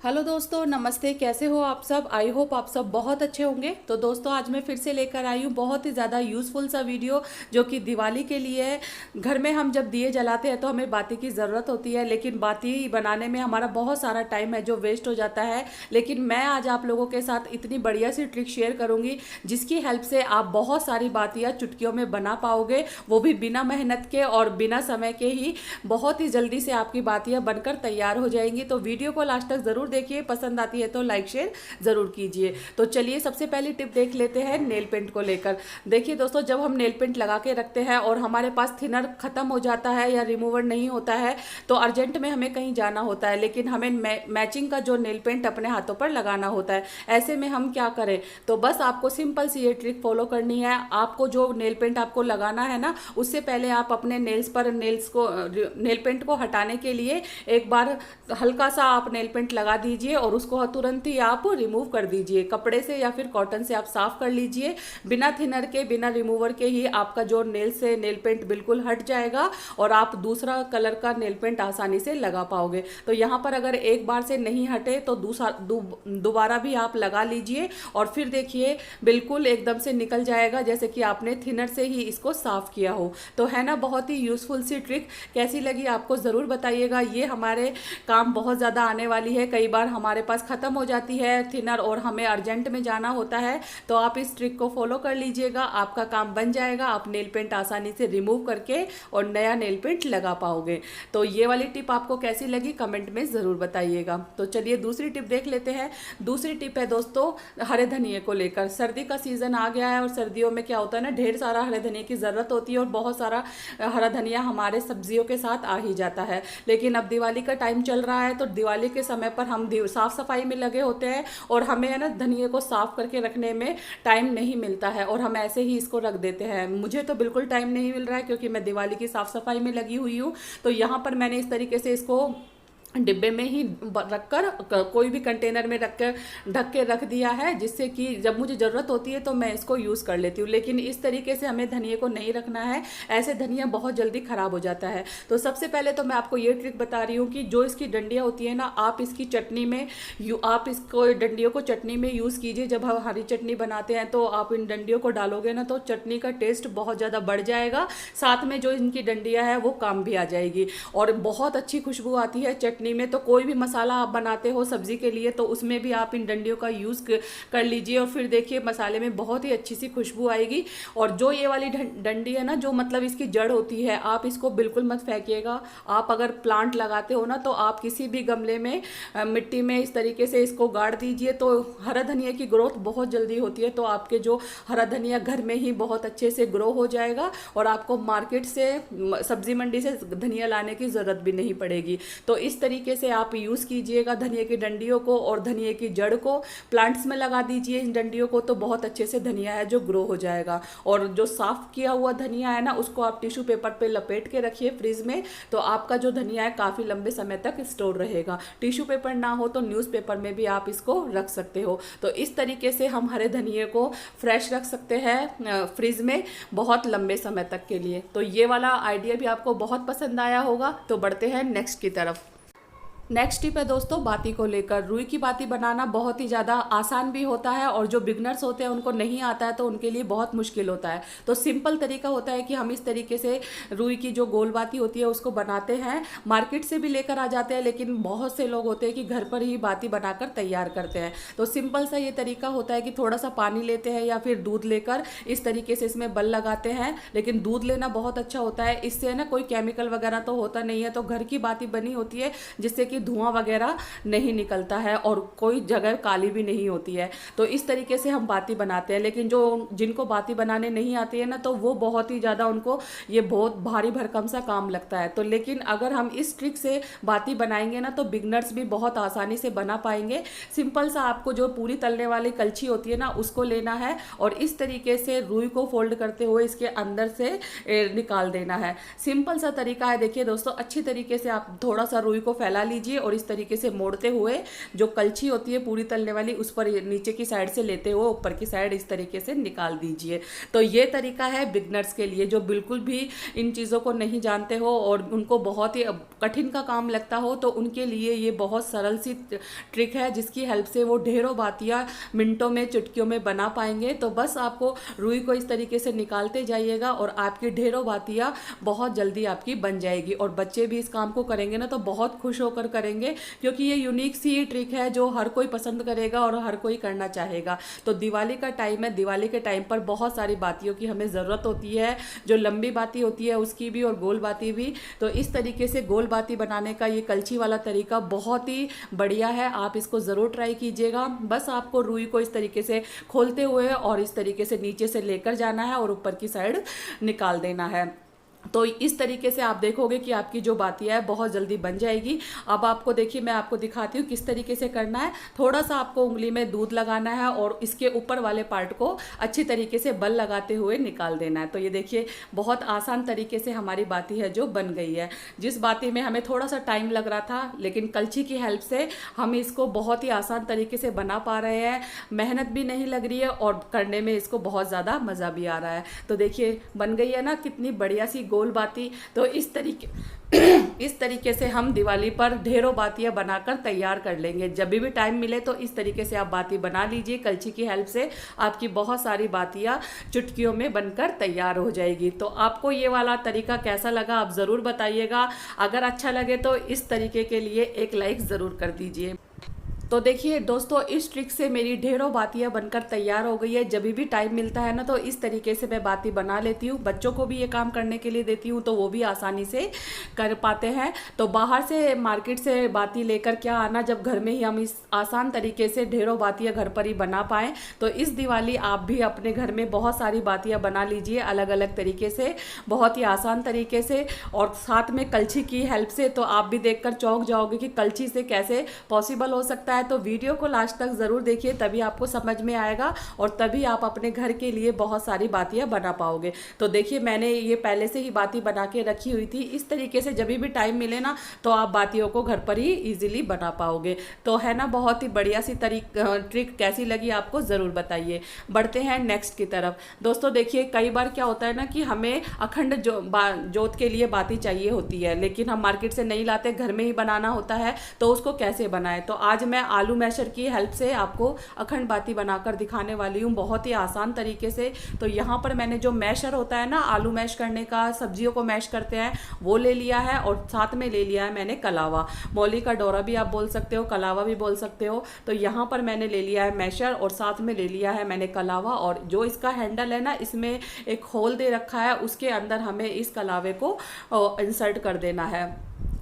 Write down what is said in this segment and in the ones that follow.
Hello दोस्तों, नमस्ते। कैसे हो आप सब? आई होप आप सब बहुत अच्छे होंगे। तो दोस्तों, आज मैं फिर से लेकर आई हूँ बहुत ही ज़्यादा यूज़फुल सा वीडियो जो कि दिवाली के लिए है। घर में हम जब दिए जलाते हैं तो हमें बाती की ज़रूरत होती है, लेकिन बाती बनाने में हमारा बहुत सारा टाइम है जो वेस्ट हो जाता है। लेकिन मैं आज आप लोगों के साथ इतनी बढ़िया सी ट्रिक शेयर करूँगी जिसकी हेल्प से आप बहुत सारी बातियाँ चुटकियों में बना पाओगे, वो भी बिना मेहनत के और बिना समय के ही। बहुत ही जल्दी से आपकी बातियाँ बनकर तैयार हो जाएंगी। तो वीडियो को लास्ट तक ज़रूर देखिए, पसंद आती है तो लाइक शेयर जरूर कीजिए। तो चलिए सबसे पहली टिप देख लेते हैं नेल पेंट को लेकर। देखिए दोस्तों, जब हम नेल पेंट लगा के रखते हैं और हमारे पास थिनर खत्म हो जाता है या रिमूवर नहीं होता है तो अर्जेंट में हमें कहीं जाना होता है, लेकिन हमें मैचिंग का जो नेल पेंट अपने हाथों पर लगाना होता है। ऐसे में हम क्या करें? तो बस आपको सिंपल सी ये ट्रिक फॉलो करनी है। आपको जो नेल पेंट आपको लगाना है ना, उससे पहले आप अपने नेल्स पर नेल पेंट को हटाने के लिए एक बार हल्का सा आप नेल पेंट लगा दीजिए और उसको तुरंत ही आप रिमूव कर दीजिए। कपड़े से या फिर कॉटन से आप साफ कर लीजिए। बिना थिनर के, बिना रिमूवर के ही आपका जो नेल से नेल पेंट बिल्कुल हट जाएगा और आप दूसरा कलर का नेल पेंट आसानी से लगा पाओगे। तो यहाँ पर अगर एक बार से नहीं हटे तो दोबारा भी आप लगा लीजिए और फिर देखिए बिल्कुल एकदम से निकल जाएगा, जैसे कि आपने थिनर से ही इसको साफ किया हो। तो है ना बहुत ही यूजफुल सी ट्रिक। कैसी लगी आपको ज़रूर बताइएगा। ये हमारे काम बहुत ज़्यादा आने वाली है। कई बार हमारे पास ख़त्म हो जाती है थिनर और हमें अर्जेंट में जाना होता है, तो आप इस ट्रिक को फॉलो कर लीजिएगा, आपका काम बन जाएगा। आप नेल पेंट आसानी से रिमूव करके और नया नेल पेंट लगा पाओगे। तो ये वाली टिप आपको कैसी लगी कमेंट में ज़रूर बताइएगा। तो चलिए दूसरी टिप देख लेते हैं। दूसरी टिप है दोस्तों हरे धनिए को लेकर। सर्दी का सीज़न आ गया है और सर्दियों में क्या होता है ना, ढेर सारा हरे धनिए की ज़रूरत होती है और बहुत सारा हरा धनिया हमारे सब्जियों के साथ आ ही जाता है। लेकिन अब दिवाली का टाइम चल रहा है तो दिवाली के समय पर हम साफ सफाई में लगे होते हैं और हमें है ना धनिए को साफ करके रखने में टाइम नहीं मिलता है और हम ऐसे ही इसको रख देते हैं। मुझे तो बिल्कुल टाइम नहीं मिल रहा है क्योंकि मैं दिवाली की साफ सफाई में लगी हुई हूँ। तो यहाँ पर मैंने इस तरीके से इसको डिब्बे में ही रखकर कोई भी कंटेनर में रखकर ढक के रख दिया है, जिससे कि जब मुझे ज़रूरत होती है तो मैं इसको यूज़ कर लेती हूँ। लेकिन इस तरीके से हमें धनिए को नहीं रखना है, ऐसे धनिया बहुत जल्दी ख़राब हो जाता है। तो सबसे पहले तो मैं आपको ये ट्रिक बता रही हूँ कि जो इसकी डंडियाँ होती है ना, आप इसकी चटनी में आप इसको डंडियों को चटनी में यूज़ कीजिए। जब हम हरी चटनी बनाते हैं तो आप इन डंडियों को डालोगे ना तो चटनी का टेस्ट बहुत ज़्यादा बढ़ जाएगा। साथ में जो इनकी डंडियाँ है वो काम भी आ जाएगी और बहुत अच्छी खुशबू आती है चटनी में। तो कोई भी मसाला आप बनाते हो सब्जी के लिए तो उसमें भी आप इन डंडियों का यूज़ कर लीजिए और फिर देखिए मसाले में बहुत ही अच्छी सी खुशबू आएगी। और जो ये वाली डंडी है ना, जो मतलब इसकी जड़ होती है, आप इसको बिल्कुल मत फेंकिएगा। आप अगर प्लांट लगाते हो ना तो आप किसी भी गमले में मिट्टी में इस तरीके से इसको गाड़ दीजिए। तो हरा धनिया की ग्रोथ बहुत जल्दी होती है, तो आपके जो हरा धनिया घर में ही बहुत अच्छे से ग्रो हो जाएगा और आपको मार्केट से, सब्जी मंडी से धनिया लाने की ज़रूरत भी नहीं पड़ेगी। तो इस तरीके से आप यूज़ कीजिएगा धनिया की डंडियों को और धनिया की जड़ को प्लांट्स में लगा दीजिए इन डंडियों को, तो बहुत अच्छे से धनिया है जो ग्रो हो जाएगा। और जो साफ़ किया हुआ धनिया है ना, उसको आप टिश्यू पेपर पे लपेट के रखिए फ्रिज में, तो आपका जो धनिया है काफ़ी लंबे समय तक स्टोर रहेगा। टिश्यू पेपर ना हो तो न्यूज़पेपर में भी आप इसको रख सकते हो। तो इस तरीके से हम हरे धनिए को फ्रेश रख सकते हैं फ्रिज में बहुत लंबे समय तक के लिए। तो ये वाला आइडिया भी आपको बहुत पसंद आया होगा। तो बढ़ते हैं नेक्स्ट की तरफ। नेक्स्ट टिप है दोस्तों बाती को लेकर। रुई की बाती बनाना बहुत ही ज़्यादा आसान भी होता है और जो बिगनर्स होते हैं उनको नहीं आता है तो उनके लिए बहुत मुश्किल होता है। तो सिंपल तरीका होता है कि हम इस तरीके से रुई की जो गोल बाती होती है उसको बनाते हैं। मार्केट से भी लेकर आ जाते हैं, लेकिन बहुत से लोग होते हैं कि घर पर ही बाती बनाकर तैयार करते हैं। तो सिंपल सा ये तरीका होता है कि थोड़ा सा पानी लेते हैं या फिर दूध लेकर इस तरीके से इसमें बल लगाते हैं। लेकिन दूध लेना बहुत अच्छा होता है, इससे ना कोई केमिकल वगैरह तो होता नहीं है, तो घर की बाती बनी होती है जिससे कि धुआं वगैरह नहीं निकलता है और कोई जगह काली भी नहीं होती है। तो इस तरीके से हम बाती बनाते हैं। लेकिन जो जिनको बाती बनाने नहीं आती है ना, तो वो बहुत ही ज़्यादा उनको ये बहुत भारी भरकम सा काम लगता है। तो लेकिन अगर हम इस ट्रिक से बाती बनाएंगे ना तो बिगनर्स भी बहुत आसानी से बना पाएंगे। सिंपल सा आपको जो पूरी तलने वाली कलछी होती है ना, उसको लेना है और इस तरीके से रुई को फोल्ड करते हुए इसके अंदर से निकाल देना है। सिंपल सा तरीका है। देखिए दोस्तों, अच्छी तरीके से आप थोड़ा सा रुई को फैला लीजिए लीजिए और इस तरीके से मोड़ते हुए जो कलछी होती है पूरी तलने वाली उस पर नीचे की साइड से लेते हुए ऊपर की साइड इस तरीके से निकाल दीजिए। तो ये तरीका है बिगनर्स के लिए, जो बिल्कुल भी इन चीज़ों को नहीं जानते हो और उनको बहुत ही कठिन का काम लगता हो, तो उनके लिए ये बहुत सरल सी ट्रिक है जिसकी हेल्प से वो ढेरों बातियाँ मिनटों में चुटकियों में बना पाएंगे। तो बस आपको रुई को इस तरीके से निकालते जाइएगा और आपकी ढेरों बातियाँ बहुत जल्दी आपकी बन जाएगी। और बच्चे भी इस काम को करेंगे ना तो बहुत खुश होकर करेंगे, क्योंकि ये यूनिक सी ट्रिक है जो हर कोई पसंद करेगा और हर कोई करना चाहेगा। तो दिवाली का टाइम है, दिवाली के टाइम पर बहुत सारी बातियों की हमें ज़रूरत होती है, जो लंबी बाती होती है उसकी भी और गोल बाती भी। तो इस तरीके से गोल बाती बनाने का ये कलछी वाला तरीका बहुत ही बढ़िया है, आप इसको ज़रूर ट्राई कीजिएगा। बस आपको रुई को इस तरीके से खोलते हुए और इस तरीके से नीचे से लेकर जाना है और ऊपर की साइड निकाल देना है। तो इस तरीके से आप देखोगे कि आपकी जो बातियाँ है बहुत जल्दी बन जाएगी। अब आपको देखिए मैं आपको दिखाती हूँ किस तरीके से करना है। थोड़ा सा आपको उंगली में दूध लगाना है और इसके ऊपर वाले पार्ट को अच्छी तरीके से बल लगाते हुए निकाल देना है। तो ये देखिए बहुत आसान तरीके से हमारी बाती है जो बन गई है। जिस बाती में हमें थोड़ा सा टाइम लग रहा था, लेकिन कलछी की हेल्प से हम इसको बहुत ही आसान तरीके से बना पा रहे हैं। मेहनत भी नहीं लग रही है और करने में इसको बहुत ज़्यादा मज़ा भी आ रहा है। तो देखिए बन गई है ना कितनी बढ़िया सी गोल बाती। तो इस तरीके से हम दिवाली पर ढेरों बातियां बनाकर तैयार कर लेंगे। जब भी टाइम मिले तो इस तरीके से आप बाती बना लीजिए, कलछी की हेल्प से आपकी बहुत सारी बातियां चुटकियों में बनकर तैयार हो जाएगी। तो आपको ये वाला तरीका कैसा लगा आप ज़रूर बताइएगा। अगर अच्छा लगे तो इस तरीके के लिए एक लाइक ज़रूर कर दीजिए। तो देखिए दोस्तों इस ट्रिक से मेरी ढेरों बातियां बनकर तैयार हो गई है। जब भी टाइम मिलता है ना तो इस तरीके से मैं बाती बना लेती हूँ। बच्चों को भी ये काम करने के लिए देती हूँ तो वो भी आसानी से कर पाते हैं। तो बाहर से मार्केट से बाती लेकर क्या आना, जब घर में ही हम इस आसान तरीके से ढेरों बातियाँ घर पर ही बना पाएँ। तो इस दिवाली आप भी अपने घर में बहुत सारी बातियाँ बना लीजिए अलग अलग तरीके से, बहुत ही आसान तरीके से और साथ में कलछी की हेल्प से। तो आप भी देखकर चौंक जाओगे कि कलछी से कैसे पॉसिबल हो सकता है। तो वीडियो को लास्ट तक ज़रूर देखिए, तभी आपको समझ में आएगा और तभी आप अपने घर के लिए बहुत सारी बातियां बना पाओगे। तो देखिए मैंने ये पहले से ही बाती बना के रखी हुई थी। इस तरीके से जब भी टाइम मिले ना तो आप बातियों को घर पर ही इजीली बना पाओगे। तो है ना बहुत ही बढ़िया सी ट्रिक, कैसी लगी आपको ज़रूर बताइए। बढ़ते हैं नेक्स्ट की तरफ। दोस्तों देखिए कई बार क्या होता है ना कि हमें अखंड जोत के लिए बाती चाहिए होती है, लेकिन हम मार्केट से नहीं लाते, घर में ही बनाना होता है। तो उसको कैसे बनाएं, तो आज मैं आलू मैशर की हेल्प से आपको अखंड बाती बनाकर दिखाने वाली हूँ बहुत ही आसान तरीके से। तो यहाँ पर मैंने जो मैशर होता है ना आलू मैश करने का, सब्जियों को मैश करते हैं, वो ले लिया है और साथ में ले लिया है मैंने कलावा। मौली का डोरा भी आप बोल सकते हो, कलावा भी बोल सकते हो। तो यहाँ पर मैंने ले लिया है मैशर और साथ में ले लिया है मैंने कलावा। और जो इसका हैंडल है ना इसमें एक होल दे रखा है, उसके अंदर हमें इस कलावे को इंसर्ट कर देना है।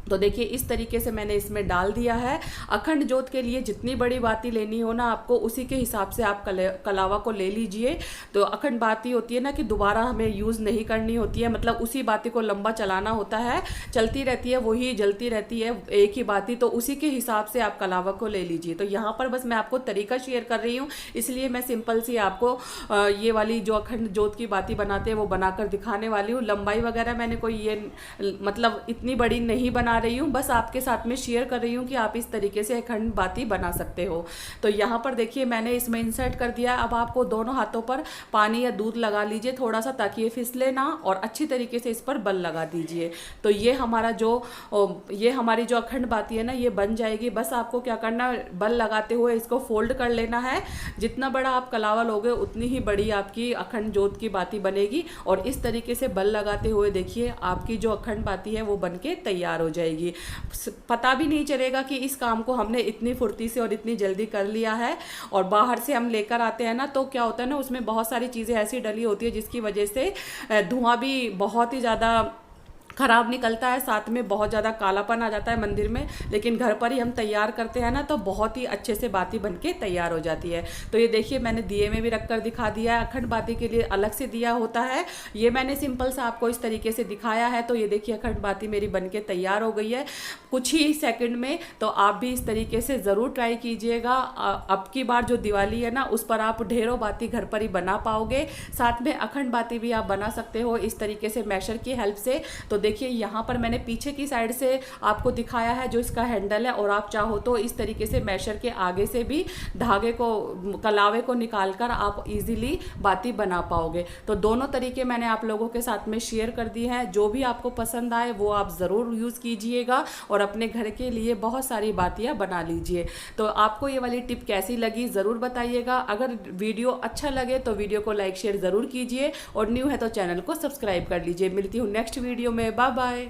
तो देखिए इस तरीके से मैंने इसमें डाल दिया है। अखंड जोत के लिए जितनी बड़ी बाती लेनी हो ना आपको, उसी के हिसाब से आप कलावा को ले लीजिए। तो अखंड बाती होती है ना कि दोबारा हमें यूज़ नहीं करनी होती है, मतलब उसी बाती को लंबा चलाना होता है, चलती रहती है, वही जलती रहती है एक ही बाती। तो उसी के हिसाब से आप कलावा को ले लीजिए। तो यहाँ पर बस मैं आपको तरीका शेयर कर रही हूँ, इसलिए मैं सिंपल सी आपको ये वाली जो अखंड जोत की बाती बनाते हैं वो बनाकर दिखाने वाली हूँ। लंबाई वगैरह मैंने कोई ये मतलब इतनी बड़ी नहीं बना रही हूँ, बस आपके साथ में शेयर कर रही हूँ कि आप इस तरीके से अखंड बाती बना सकते हो। तो यहाँ पर देखिए मैंने इसमें इंसर्ट कर दिया। अब आपको दोनों हाथों पर पानी या दूध लगा लीजिए थोड़ा सा, ताकि ये फिसले ना, और अच्छी तरीके से इस पर बल लगा दीजिए। तो ये हमारी जो अखंड बाती है ना ये बन जाएगी। बस आपको क्या करना, बल लगाते हुए इसको फोल्ड कर लेना है। जितना बड़ा आप कलावा लोगे उतनी ही बड़ी आपकी अखंड जोत की बाती बनेगी। और इस तरीके से बल लगाते हुए देखिए आपकी जो अखंड बाती है वो बनके तैयार हो जाएगी। पता भी नहीं चलेगा कि इस काम को हमने इतनी फुर्ती से और इतनी जल्दी कर लिया है। और बाहर से हम लेकर आते हैं ना तो क्या होता है ना, उसमें बहुत सारी चीज़ें ऐसी डली होती है जिसकी वजह से धुआं भी बहुत ही ज़्यादा खराब निकलता है, साथ में बहुत ज़्यादा कालापन आ जाता है मंदिर में। लेकिन घर पर ही हम तैयार करते हैं ना तो बहुत ही अच्छे से बाती बनके तैयार हो जाती है। तो ये देखिए मैंने दिए में भी रख कर दिखा दिया है। अखंड बाती के लिए अलग से दिया होता है, ये मैंने सिंपल सा आपको इस तरीके से दिखाया है। तो ये देखिए अखंड बाती मेरी बनके तैयार हो गई है कुछ ही सेकंड में। तो आप भी इस तरीके से ज़रूर ट्राई कीजिएगा। अब की बार जो दिवाली है ना उस पर आप ढेरों बाती घर पर ही बना पाओगे। साथ में अखंड बाती भी आप बना सकते हो इस तरीके से मैशर की हेल्प से। तो देखिए यहाँ पर मैंने पीछे की साइड से आपको दिखाया है जो इसका हैंडल है, और आप चाहो तो इस तरीके से मैशर के आगे से भी धागे को, कलावे को निकाल कर आप इजीली बाती बना पाओगे। तो दोनों तरीके मैंने आप लोगों के साथ में शेयर कर दिए हैं। जो भी आपको पसंद आए वो आप ज़रूर यूज़ कीजिएगा और अपने घर के लिए बहुत सारी बातियाँ बना लीजिए। तो आपको ये वाली टिप कैसी लगी ज़रूर बताइएगा। अगर वीडियो अच्छा लगे तो वीडियो को लाइक शेयर ज़रूर कीजिए, और न्यू है तो चैनल को सब्सक्राइब कर लीजिए। मिलती हूँ नेक्स्ट वीडियो में। Bye bye.